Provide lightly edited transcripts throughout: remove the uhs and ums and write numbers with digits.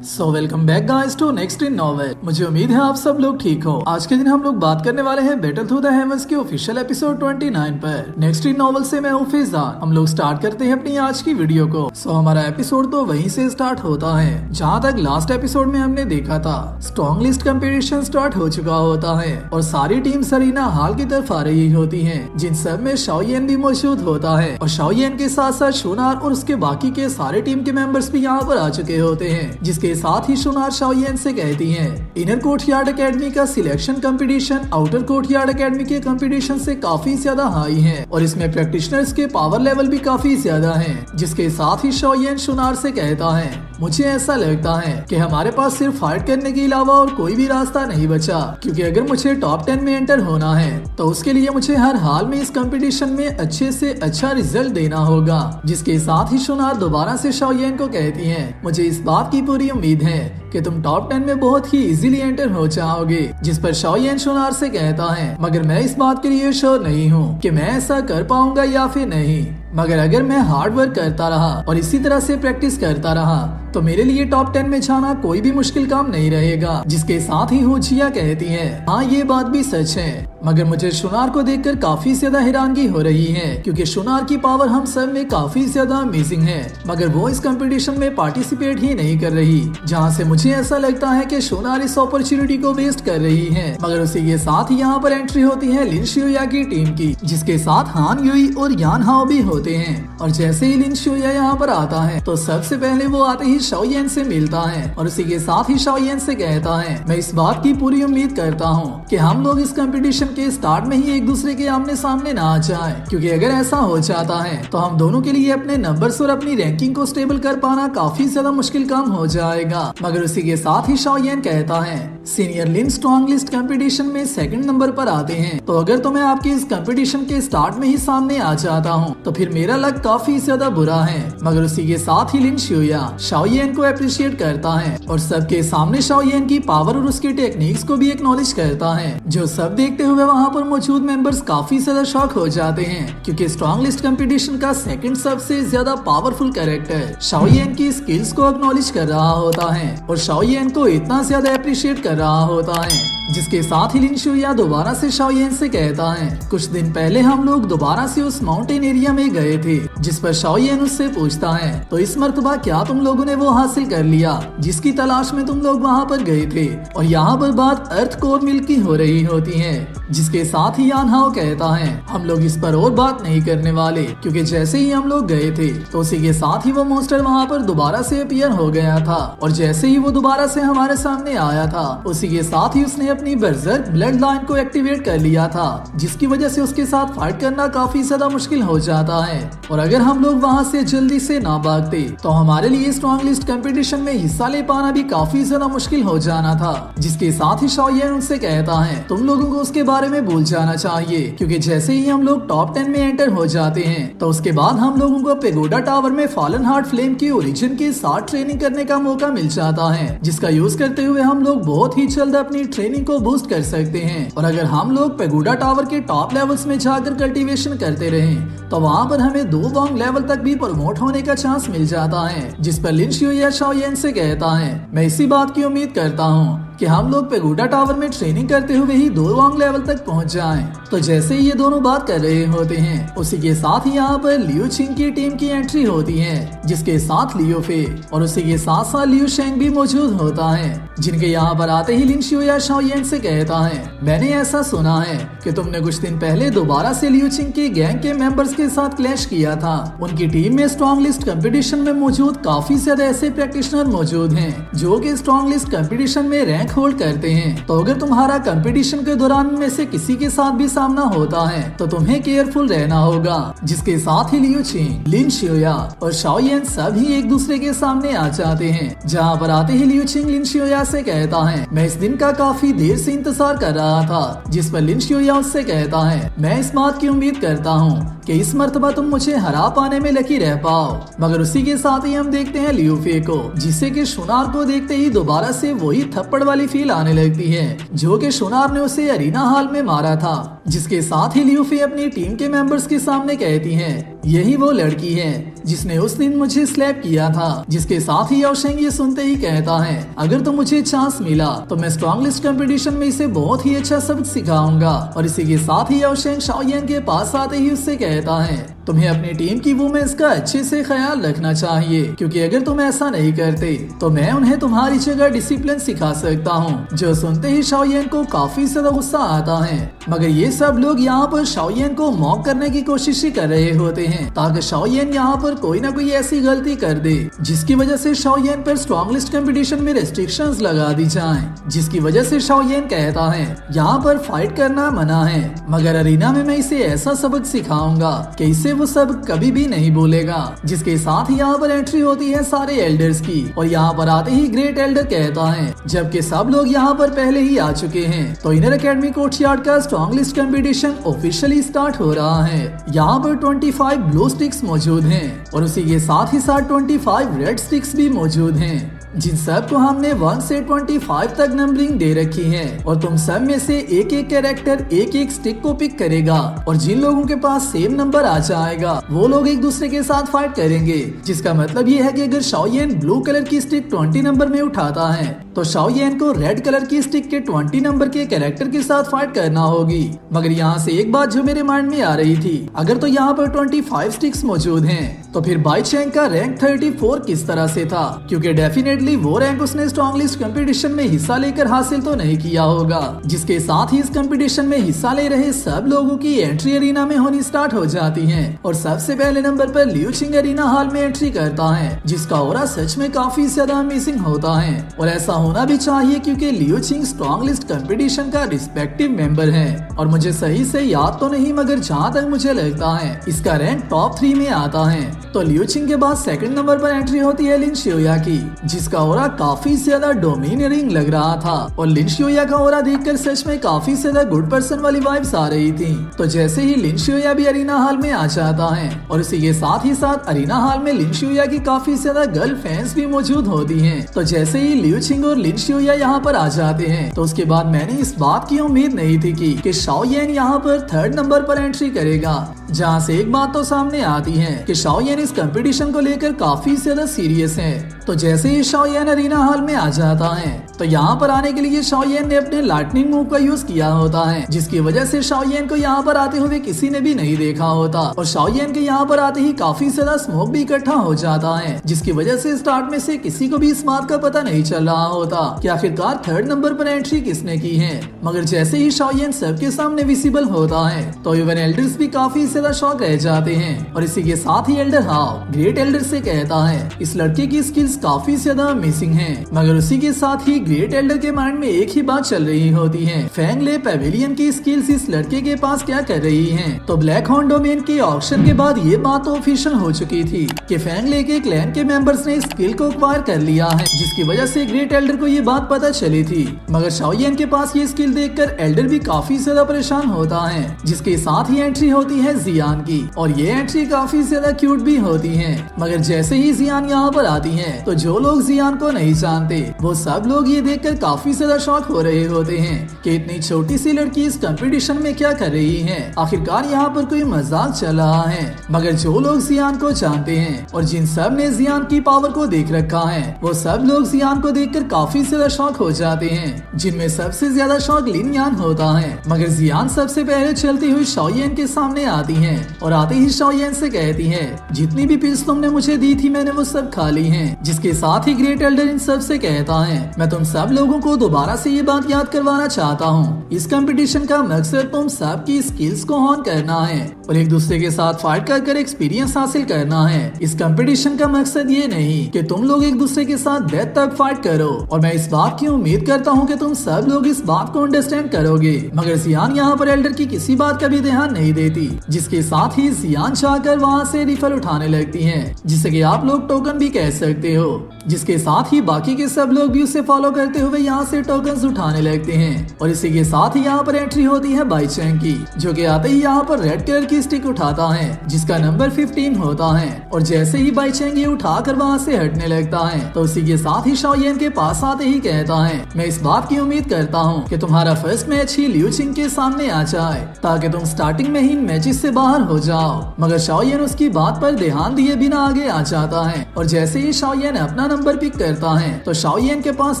Welcome back guys to next in novel. मुझे उम्मीद है आप सब लोग ठीक हो। आज के दिन हम लोग बात करने वाले हैं बैटल थ्रू द हेवंस के ऑफिशियल एपिसोड 29 पर। नेक्स्ट इन नॉवेल से मैं हूँ फैजान। हम लोग स्टार्ट करते हैं अपनी आज की वीडियो को। हमारा एपिसोड तो वहीं से स्टार्ट होता है जहाँ तक लास्ट एपिसोड में हमने देखा था। स्ट्रॉन्ग लिस्ट कंपटीशन स्टार्ट हो चुका होता है और सारी टीम सरीना हाल की तरफ आ रही होती है, जिन सब में शाओयेन भी मौजूद होता है और शाओयेन के साथ साथ शोनार और उसके बाकी के सारे टीम के मेंबर्स भी यहाँ पर आ चुके होते हैं। जिसके साथ ही शोनार शाओयेन से कहती हैं, इनर कोर्टयार्ड एकेडमी का selection competition outer courtyard academy के कंपटीशन से काफी ज्यादा हाई है और इसमें प्रैक्टिशनर्स के पावर लेवल भी काफी ज्यादा हैं। जिसके साथ ही शाओयेन शोनार से कहता है, मुझे ऐसा लगता है कि हमारे पास सिर्फ फाइट करने के अलावा और कोई भी रास्ता नहीं बचा, क्योंकि अगर मुझे टॉप 10 में एंटर होना है तो उसके लिए मुझे हर हाल में इस कंपटीशन में अच्छे से अच्छा रिजल्ट देना होगा। जिसके साथ ही शोनार दोबारा से शाओयेन को कहती है, मुझे इस बात की पूरी उम्मीद है कि तुम टॉप 10 में बहुत ही इजीली एंटर हो जाओगे। जिस पर शाओयेन शोनार से कहता है, मगर मैं इस बात के लिए श्योर नहीं हूँ कि मैं ऐसा कर पाऊंगा या फिर नहीं, मगर अगर मैं हार्ड वर्क करता रहा और इसी तरह से प्रैक्टिस करता रहा तो मेरे लिए टॉप 10 में जाना कोई भी मुश्किल काम नहीं रहेगा। जिसके साथ ही हुचिया कहती है, हाँ ये बात भी सच है, मगर मुझे शोनार को देखकर काफी ज्यादा हैरानगी हो रही है, क्योंकि शोनार की पावर हम सब में काफी ज्यादा अमेजिंग है, मगर वो इस कंपटीशन में पार्टिसिपेट ही नहीं कर रही। जहाँ से मुझे ऐसा लगता है कि शोनार इस अपॉर्चुनिटी को वेस्ट कर रही है। मगर उसी के साथ ही यहाँ पर एंट्री होती है लिन शियोया की टीम की, जिसके साथ हान युई और यान हाओ भी होते हैं। और जैसे ही लिन शियोया यहाँ पर आता है तो सबसे पहले वो आते ही शाओयेन से मिलता है और उसी के साथ ही शाओयेन से कहता है, मैं इस बात की पूरी उम्मीद करता हूँ कि हम लोग इस कंपटीशन के स्टार्ट में ही एक दूसरे के आमने सामने ना आ जाए, क्योंकि अगर ऐसा हो जाता है तो हम दोनों के लिए अपने नंबर्स और अपनी रैंकिंग को स्टेबल कर पाना काफी ज्यादा मुश्किल काम हो जाएगा। मगर उसी के साथ ही शाओयेन कहता है, सीनियर लिन स्ट्रॉन्ग लिस्ट कंपटीशन में सेकंड नंबर पर आते हैं, तो अगर तो मैं आपके इस कंपटीशन के स्टार्ट में ही सामने आ जाता हूँ तो फिर मेरा लक काफी ज्यादा बुरा है। मगर उसी के साथ ही लिन शियोया शाओयेन को अप्रिशिएट करता है और सबके सामने शाओयेन की पावर और उसकी टेक्निक्स को भी एक्नॉलेज करता है, जो सब देखते हुए वहाँ पर मौजूद मेंबर्स काफी ज्यादा शॉक हो जाते हैं, क्योंकि स्ट्रॉन्ग लिस्ट कंपटीशन का सेकंड सबसे ज्यादा पावरफुल कैरेक्टर शाओयेन की स्किल्स को एक्नॉलेज कर रहा होता है और शाओयेन को इतना ज्यादा अप्रिशिएट कर रहा होता है। जिसके साथ ही लिन शियोया दोबारा से शाओयेन से कहता है, कुछ दिन पहले हम लोग दोबारा से उस माउंटेन एरिया में गए थे। जिस पर शाओयेन उससे पूछता है, तो इस मर्तबा क्या तुम लोगों ने वो हासिल कर लिया जिसकी तलाश में तुम लोग वहाँ पर गए थे? और यहाँ पर बात अर्थ कोर मिल्क की हो रही होती है। जिसके साथ ही यान हाओ कहता है, हम लोग इस पर और बात नहीं करने वाले, क्योंकि जैसे ही हम लोग गए थे तो उसी के साथ ही वो मॉन्स्टर वहाँ पर दोबारा से अपीयर हो गया था और जैसे ही वो दोबारा से हमारे सामने आया था उसी के साथ ही उसने अपनी बर्जर्क ब्लड लाइन को एक्टिवेट कर लिया था, जिसकी वजह से उसके साथ फाइट करना काफी ज्यादा मुश्किल हो जाता है। और अगर हम लोग वहाँ से जल्दी से ना भागते तो हमारे लिए स्ट्रॉन्ग लिस्ट कंपटीशन में हिस्सा ले पाना भी काफी ज्यादा मुश्किल हो जाना था। जिसके साथ ही शाओयेन उनसे कहता है, तुम लोगों को उसके बारे में भूल जाना चाहिए, क्योंकि जैसे ही हम लोग टॉप 10 में एंटर हो जाते हैं तो उसके बाद हम लोगों को पेगोडा टावर में फॉलन हार्ट फ्लेम के ओरिजिन के साथ ट्रेनिंग करने का मौका मिल जाता है, जिसका यूज करते हुए हम लोग बहुत ही जल्द अपनी ट्रेनिंग को बूस्ट कर सकते हैं। और अगर हम लोग पेगोडा टावर के टॉप लेवल्स में जाकर कल्टीवेशन करते रहे तो वहाँ पर हमें 2 वांग लेवल तक भी प्रमोट होने का चांस मिल जाता है। जिस पर लिन शियोया शाओयेन से कहता है, मैं इसी बात की उम्मीद करता हूँ कि हम लोग पेगोडा टावर में ट्रेनिंग करते हुए ही 2 वांग लेवल तक पहुंच जाएं। तो जैसे ही ये दोनों बात कर रहे होते हैं उसी के साथ ही यहाँ पर लियू छिंग की टीम की एंट्री होती है, जिसके साथ लियो फे और उसी के साथ साथ लियू शेंग भी मौजूद होता है। जिनके यहाँ पर आते ही लिन शियोया शाओयेन से कहता है, मैंने ऐसा सुना है कि तुमने कुछ दिन पहले दोबारा से लियू छिंग के गैंग के मेंबर्स के साथ क्लैश किया था। उनकी टीम में स्ट्रॉन्ग लिस्ट कंपटीशन में मौजूद काफी ज्यादा ऐसे प्रैक्टिशनर मौजूद हैं जो कि स्ट्रॉन्ग लिस्ट कंपटीशन में रैंक होल्ड करते हैं। तो अगर तुम्हारा कंपटीशन के दौरान में से किसी के साथ भी सामना होता है तो तुम्हें केयरफुल रहना होगा। जिसके साथ ही लियू छिंग, लिन शियोया और शाओयेन सभी एक दूसरे के सामने आ जाते हैं। जहाँ पर आते ही लियू छिंग लिन शियोया से कहता है, मैं इस दिन का काफी देर से इंतजार कर रहा था। जिस पर लिन शियोया उससे कहता है, मैं इस बात की उम्मीद करता हूँ कि इस मर्तबा तुम मुझे हरा पाने में लकी रह पाओ। मगर उसी के साथ ही हम देखते हैं लियू फे को, जिसे कि शोनार को देखते ही दोबारा से वही थप्पड़ वाली फील आने लगती है जो कि शोनार ने उसे अरीना हॉल में मारा था। जिसके साथ ही लियू फे अपनी टीम के मेंबर्स के सामने कहती है, यही वो लड़की है जिसने उस दिन मुझे स्लैप किया था। जिसके साथ ही याओशेंग ये सुनते ही कहता है, अगर तो मुझे चांस मिला तो मैं स्ट्रॉन्गेस्ट कंपटीशन में इसे बहुत ही अच्छा सबक सिखाऊंगा। और इसी के साथ ही याओशेंग शाओयान के पास आते ही उससे कहता है, तुम्हें अपनी टीम की वुमेन्स का अच्छे से ख्याल रखना चाहिए, क्योंकि अगर तुम ऐसा नहीं करते तो मैं उन्हें तुम्हारी जगह डिसिप्लिन सिखा सकता हूँ। जो सुनते ही शाओयान को काफी ज्यादा गुस्सा आता है, मगर ये सब लोग यहाँ पर शाओयान को मॉक करने की कोशिश ही कर रहे होते हैं, ताकि शाओयान यहाँ पर कोई ना कोई ऐसी गलती कर दे जिसकी वजह से शाओयान पर स्ट्रॉन्गेस्ट कंपटीशन में रेस्ट्रिक्शंस लगा दी जाएं, जिसकी वजह से शाओयान कहता है यहाँ पर फाइट करना मना है, मगर अरीना में मैं इसे ऐसा सबक सिखाऊंगा कि इसे वो सब कभी भी नहीं बोलेगा। जिसके साथ ही यहाँ पर एंट्री होती है सारे एल्डर्स की, और यहाँ पर आते ही ग्रेट एल्डर कहता है, जबकि सब लोग यहाँ पर पहले ही आ चुके हैं, तो इनर एकेडमी कोर्टयार्ड का स्ट्रॉन्गेस्ट कंपटीशन ऑफिशियली स्टार्ट हो रहा है। यहाँ पर 25 ब्लू स्टिक्स मौजूद हैं और उसी के साथ ही साथ 25 रेड स्टिक्स भी मौजूद हैं, जिन सब को हमने 1 से 25 तक नंबरिंग दे रखी है। और तुम सब में से एक एक कैरेक्टर एक एक स्टिक को पिक करेगा, और जिन लोगों के पास सेम नंबर आ जाएगा वो लोग एक दूसरे के साथ फाइट करेंगे। जिसका मतलब ये है कि अगर शाओयान ब्लू कलर की स्टिक 20 नंबर में उठाता है तो शाओयान को रेड कलर की स्टिक के 20 नंबर के कैरेक्टर के साथ फाइट करना होगी। मगर यहाँ से एक बात जो मेरे माइंड में आ रही थी, अगर तो यहाँ पर 25 स्टिक्स मौजूद हैं तो फिर बाई चैंग का रैंक 34 किस तरह से था, क्योंकि डेफिनेटली वो रैंक उसने स्ट्रॉन्गेस्ट कंपटीशन में हिस्सा लेकर हासिल तो नहीं किया होगा। जिसके साथ ही इस कंपटीशन में हिस्सा ले रहे सब लोगों की एंट्री अरीना में होनी स्टार्ट हो जाती है, और सबसे पहले नंबर पर लियू चिंग अरीना हॉल में एंट्री करता है, जिसका ऑरा सच में काफी ज्यादा अमेजिंग होता है, और ऐसा होना भी चाहिए क्योंकि लियू चिंग स्ट्रॉन्गेस्ट कंपटीशन का रिस्पेक्टिव मेंबर है। और मुझे सही से याद तो नहीं, मगर जहाँ तक मुझे लगता है इसका रैंक टॉप 3 में आता है। तो लियू चिंग के बाद सेकंड नंबर पर एंट्री होती है लिन शियोया की, जिसका ऑरा काफी ज्यादा डोमिनेटिंग लग रहा था, और लिन शियोया का ऑरा देखकर सच में काफी ज्यादा गुड पर्सन वाली वाइब्स आ रही थी। तो जैसे ही लिन शियोया भी अरीना हॉल में आ जाता है, और इसी के साथ ही साथ अरीना हॉल में लिन शियोया की काफी ज्यादा गर्ल फैंस भी मौजूद होती हैं। तो जैसे ही लियू चिंग और लिन शियोया यहाँ पर आ जाते हैं, तो उसके बाद मैंने इस बात की उम्मीद नहीं थी कि शाओयान यहाँ पर 3rd नंबर पर एंट्री करेगा। जहाँ से एक बात तो सामने आती है कि शाओयान इस कंपटीशन को लेकर काफी ज्यादा सीरियस है। तो जैसे ही शाओयान अरीना हॉल में आ जाता है, तो यहाँ पर आने के लिए शाओयान ने अपने लाइटनिंग मूव का यूज किया होता है, जिसकी वजह से शाओयान को यहाँ पर आते हुए किसी ने भी नहीं देखा होता, और शाओयान के यहाँ पर आते ही काफी ज्यादा स्मोक भी इकट्ठा हो जाता है, जिसकी वजह से स्टार्ट में से किसी को भी इस बात का पता नहीं चल रहा होता कि आखिरकार 3rd नंबर पर एंट्री किसने की है। मगर जैसे ही शाओयान सबके सामने विजिबल होता है, तो इवन एल्डर्स भी काफी ज्यादा शॉक रह जाते हैं, और इसी के साथ ही एल्डर हाउ ग्रेट एल्डर से कहता है, इस लड़के की स्किल्स काफी ज्यादा अमेजिंग हैं। मगर उसी के साथ ही ग्रेट एल्डर के माइंड में एक ही बात चल रही होती है, फैंग ले पेविलियन की स्किल्स इस लड़के के पास क्या कर रही हैं। तो ब्लैक हॉर्न डोमेन के ऑक्शन के बाद ये बात तो ऑफिशियल हो चुकी थी कि फैंग ले के क्लैन के मेंबर्स ने स्किल को एक्वायर कर लिया है, जिसकी वजह से ग्रेट एल्डर को ये बात पता चली थी। मगर शाओयान के पास ये स्किल देखकर एल्डर भी काफी ज्यादा परेशान होता है। जिसके साथ ही एंट्री होती है जियान की, और ये एंट्री काफी ज्यादा क्यूट भी होती है। मगर जैसे ही जियान यहाँ पर आती है, तो जो लोग जियान को नहीं जानते वो सब लोग ये देखकर काफी ज्यादा शॉक हो रहे होते हैं कि इतनी छोटी सी लड़की इस कंपटीशन में क्या कर रही है, आखिरकार यहाँ पर कोई मजाक चल रहा है। मगर जो लोग जियान को जानते हैं और जिन सब ने जियान की पावर को देख रखा है, वो सब लोग जियान को देखकर काफी ज्यादा शॉक हो जाते हैं, जिनमें सबसे ज्यादा शॉक लिन यान होता है। मगर जियान सबसे पहले चलती हुई शाओयान के सामने आती है, और आते ही शाओयान से कहती है, जितनी भी पिल्स तुमने मुझे दी थी मैंने वो सब खा ली हैं। जिसके साथ ही ग्रेट एल्डर इन सब से कहता है, मैं तुम सब लोगों को दोबारा से ये बात याद करवाना चाहता हूँ, इस कंपटीशन का मकसद तुम सब की स्किल्स को ऑन करना है और एक दूसरे के साथ फाइट कर एक्सपीरियंस हासिल करना है। इस कंपटीशन का मकसद ये नहीं कि तुम लोग एक दूसरे के साथ डेथ तक फाइट करो, और मैं इस बात की उम्मीद करता हूँ कि तुम सब लोग इस बात को अंडरस्टैंड करोगे। मगर जियान यहाँ पर एल्डर की किसी बात का भी ध्यान नहीं देती, जिसके साथ ही जियान जाकर वहाँ से रिफल उठाने लगती है, जिसे कि आप लोग टोकन भी कह सकते हो। जिसके साथ ही बाकी के सब लोग भी उसे फॉलो विड्रॉ करते हुए यहाँ से टोकन्स उठाने लगते हैं और इसी के साथ ही यहाँ पर एंट्री होती है बाई चैंग की, जो कि आते ही यहाँ पर रेड कलर की स्टिक उठाता है जिसका नंबर 15 होता है। और जैसे ही बाई चैंग ये उठाकर वहाँ से हटने लगता है तो उसी के साथ ही शाओयेन के पास आते ही कहता है, मैं इस बात की उम्मीद करता हूँ कि तुम्हारा फर्स्ट मैच ही लियू चिंग के सामने आ जाए ताकि तुम स्टार्टिंग में ही मैचेस से बाहर हो जाओ। मगर शाओयेन उसकी बात पर ध्यान दिए बिना आगे आ जाता है और जैसे ही शाओयेन अपना नंबर पिक करता है तो शाओयेन के पास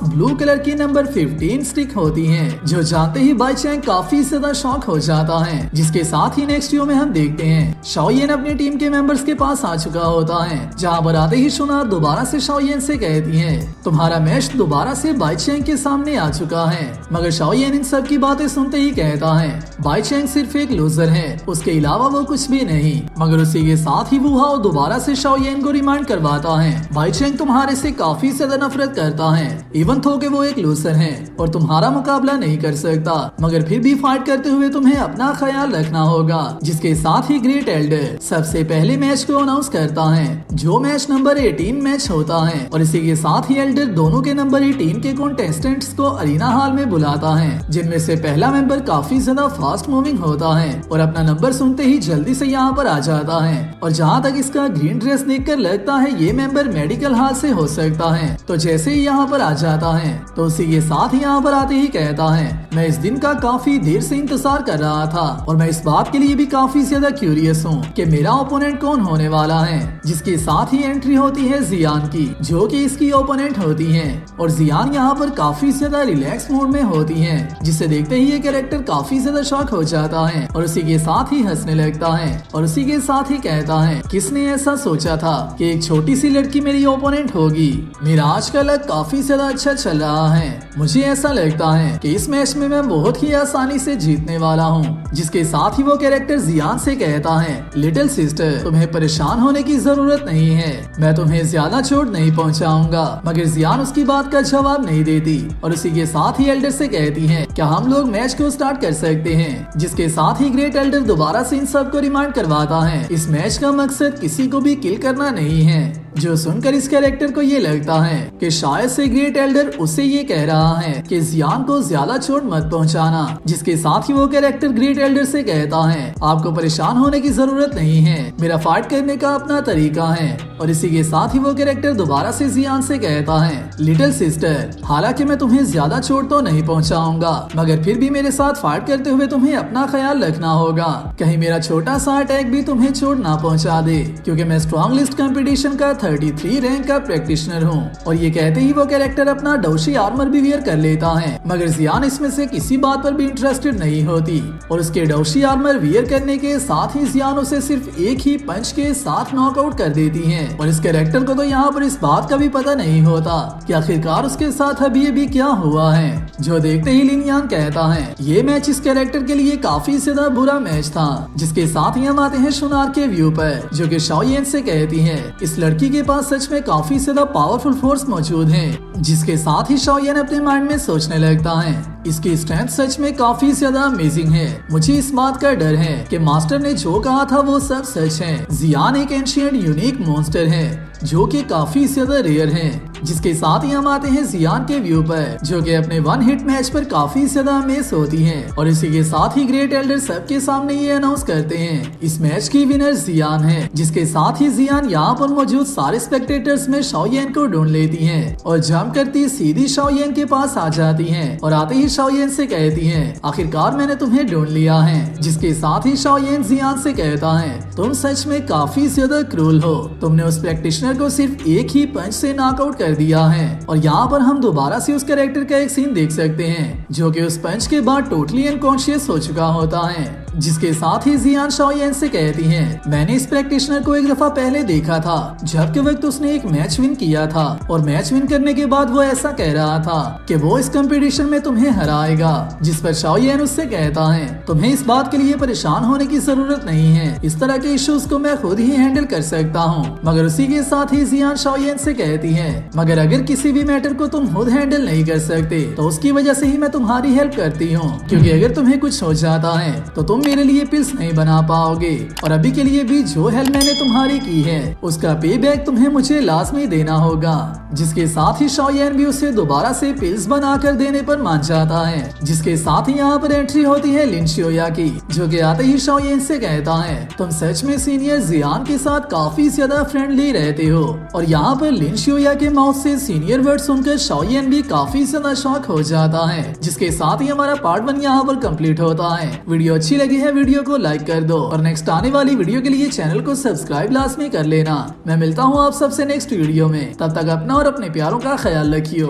ब्लू कलर की नंबर 15 स्टिक होती है, जो जानते ही बाई चैंग काफी ज्यादा शॉक हो जाता है। जिसके साथ ही नेक्स्ट व्यू में हम देखते हैं शाओयेन अपनी टीम के मेंबर्स के पास आ चुका होता है, जहाँ पर आते ही शुनार दोबारा से शाओयेन से कहती है, तुम्हारा मैच दोबारा से बाई चैंग के सामने आ चुका है। मगर शाओयेन इन सब की बातें सुनते ही कहता है, बाई चैंग सिर्फ एक लूजर है, उसके अलावा वो कुछ भी नहीं। मगर उसी के साथ ही वुहाओ दोबारा से शाओयेन को रिमाइंड करवाता है, बाई चैंग तुम्हारे से काफी ज्यादा नफरत करता है, इवन थो के वो एक लूजर है और तुम्हारा मुकाबला नहीं कर सकता, मगर फिर भी फाइट करते हुए तुम्हें अपना ख्याल रखना होगा। जिसके साथ ही ग्रेट एल्डर सबसे पहले मैच को अनाउंस करता है, जो मैच नंबर 18 मैच होता है और इसी के साथ ही एल्डर दोनों के नंबर 18 के कॉन्टेस्टेंट्स को अरीना हॉल में बुलाता है, जिनमें से पहला मेंबर काफी ज्यादा फास्ट मूविंग होता है और अपना नंबर सुनते ही जल्दी से यहाँ पर आ जाता है। और जहाँ तक इसका ग्रीन ड्रेस देखकर लगता है ये मेंबर मेडिकल हॉल से हो सकता है, तो जैसे ही यहाँ पर आ जाता है तो उसी के साथ ही यहाँ पर आते ही कहता है, मैं इस दिन का काफी देर से इंतजार कर रहा था और मैं इस बात के लिए भी काफी ज्यादा क्यूरियस हूँ कि मेरा ओपोनेंट कौन होने वाला है। जिसके साथ ही एंट्री होती है जियान की, जो कि इसकी ओपोनेंट होती है और जियान यहाँ पर काफी ज्यादा रिलैक्स मोड में होती है, जिसे देखते ही ये कैरेक्टर काफी ज्यादा शॉक हो जाता है और उसी के साथ ही हंसने लगता है और उसी के साथ ही कहता है, किसने ऐसा सोचा था कि एक छोटी सी लड़की मेरी ओपोनेंट होगी। मेरा आज का लक काफी ज्यादा अच्छा चल रहा है, मुझे ऐसा लगता है कि इस मैच में मैं बहुत ही आसानी से जीतने वाला हूँ। जिसके साथ ही वो कैरेक्टर जियान से कहता है, लिटिल सिस्टर तुम्हें परेशान होने की जरूरत नहीं है, मैं तुम्हें ज्यादा चोट नहीं पहुँचाऊंगा। मगर जियान उसकी बात का जवाब नहीं देती और उसी के साथ ही एल्डर से कहती है, क्या हम लोग मैच को स्टार्ट कर सकते हैं। जिसके साथ ही ग्रेट एल्डर दोबारा से इन सबको रिमाइंड करवाता है, इस मैच का मकसद किसी को भी किल करना नहीं है। जो सुनकर इस कैरेक्टर को ये लगता है कि शायद से ग्रेट एल्डर उससे ये कह रहा है कि जियान को ज्यादा चोट मत पहुंचाना। जिसके साथ ही वो कैरेक्टर ग्रेट एल्डर से कहता है, आपको परेशान होने की जरूरत नहीं है, मेरा फाइट करने का अपना तरीका है। और इसी के साथ ही वो कैरेक्टर दोबारा से जियान से कहता है, लिटिल सिस्टर हालांकि मैं तुम्हें ज्यादा चोट तो नहीं पहुंचाऊंगा, मगर फिर भी मेरे साथ फाइट करते हुए तुम्हें अपना ख्याल रखना होगा, कहीं मेरा छोटा सा अटैक भी तुम्हें चोट ना पहुंचा दे, क्योंकि मैं स्ट्रॉन्ग लिस्ट कंपटीशन का 33 रैंक का प्रैक्टिशनर हूँ। और ये कहते ही वो कैरेक्टर अपना डोशी आर्मर भी वियर कर लेता है, मगर जियान इसमें से किसी बात पर भी इंटरेस्टेड नहीं होती और उसके डोशी आर्मर वियर करने के साथ ही जियान उसे सिर्फ एक ही पंच के साथ नॉकआउट कर देती है। और इस कैरेक्टर को तो यहाँ पर इस बात का भी पता नहीं होता कि आखिरकार उसके साथ अभी क्या हुआ है। जो देखते ही लिन यांग कहता है, ये मैच इस कैरेक्टर के लिए काफी ज्यादा बुरा मैच था। जिसके साथ ही हम आते हैं शुनार के व्यू पर, जो कि शाओयेन से कहती है, इस लड़की के पास सच में काफी ज्यादा पावरफुल फोर्स मौजूद है। जिसके साथ ही शाओयेन अपने माइंड में सोचने लगता है, इसकी स्ट्रेंथ सच में काफी ज्यादा अमेजिंग है, मुझे इस बात का डर है कि मास्टर ने जो कहा था वो सब सच है। जियान एक एंशिएंट यूनिक मॉन्स्टर है जो कि काफी ज्यादा रेयर है। जिसके साथ ही हम आते हैं जियान के व्यू पर, जो कि अपने वन हिट मैच पर काफी ज्यादा अमेज होती है। और इसी के साथ ही ग्रेट एल्डर सबके सामने ये अनाउंस करते हैं, इस मैच की विनर जियान है। जिसके साथ ही जियान यहाँ पर मौजूद सारे स्पेक्टेटर्स में शाओयेन को ढूंढ लेती है और जंप करती सीधी शाओयेन के पास आ जाती है और आते ही शाओयेन से कहती है, आखिरकार मैंने तुम्हें ढूंढ लिया है। जिसके साथ ही शाओयेन जियान से कहता है, तुम सच में काफी ज्यादा क्रूल हो, तुमने उस प्रैक्टिशनर को सिर्फ एक ही पंच से नॉकआउट कर दिया है। और यहाँ पर हम दोबारा से उस कैरेक्टर का एक सीन देख सकते हैं, जो कि उस पंच के बाद टोटली अनकॉन्शियस हो चुका होता है। जिसके साथ ही जियान शाओयेन से कहती है, मैंने इस प्रैक्टिशनर को एक दफा पहले देखा था, जब के वक्त उसने एक मैच विन किया था और मैच विन करने के बाद वो ऐसा कह रहा था कि वो इस कंपटीशन में तुम्हें हराएगा। जिस पर शाओयेन उससे कहता है, तुम्हें इस बात के लिए परेशान होने की जरूरत नहीं है, इस तरह के इश्यूज को मैं खुद ही हैंडल कर सकता हूँ। मगर उसी के साथ ही जियान शाओयेन से कहती है, मगर अगर किसी भी मैटर को तुम खुद हैंडल नहीं कर सकते तो उसकी वजह से ही मैं तुम्हारी हेल्प करती हूँ, क्योंकि अगर तुम्हें कुछ हो जाता है तो तुम तुम मेरे लिए पिल्स नहीं बना पाओगे और अभी के लिए भी जो हेल्प मैंने तुम्हारी की है उसका पे बैक तुम्हें मुझे लाजमी देना होगा। जिसके साथ ही शाओयान भी उसे दोबारा से पिल्स बनाकर देने पर मान जाता है। जिसके साथ ही यहाँ पर एंट्री होती है लिन शियोया की, जो कि आते ही शाओयान से कहता है तुम सच में सीनियर जियान के साथ काफी ज्यादा फ्रेंडली रहते हो। और यहाँ पर लिन शियोया के माउथ से सीनियर वर्ड सुनकर शाओयान भी काफी ज्यादा शॉक हो जाता है। जिसके साथ ही हमारा पार्ट 1 यहाँ पर कंप्लीट होता है। वीडियो अच्छी लगी है वीडियो को लाइक कर दो और नेक्स्ट आने वाली वीडियो के लिए चैनल को सब्सक्राइब लाजमी कर लेना। मैं मिलता हूँ आप सबसे नेक्स्ट वीडियो में, तब तक अपना और अपने प्यारों का ख्याल रखियो।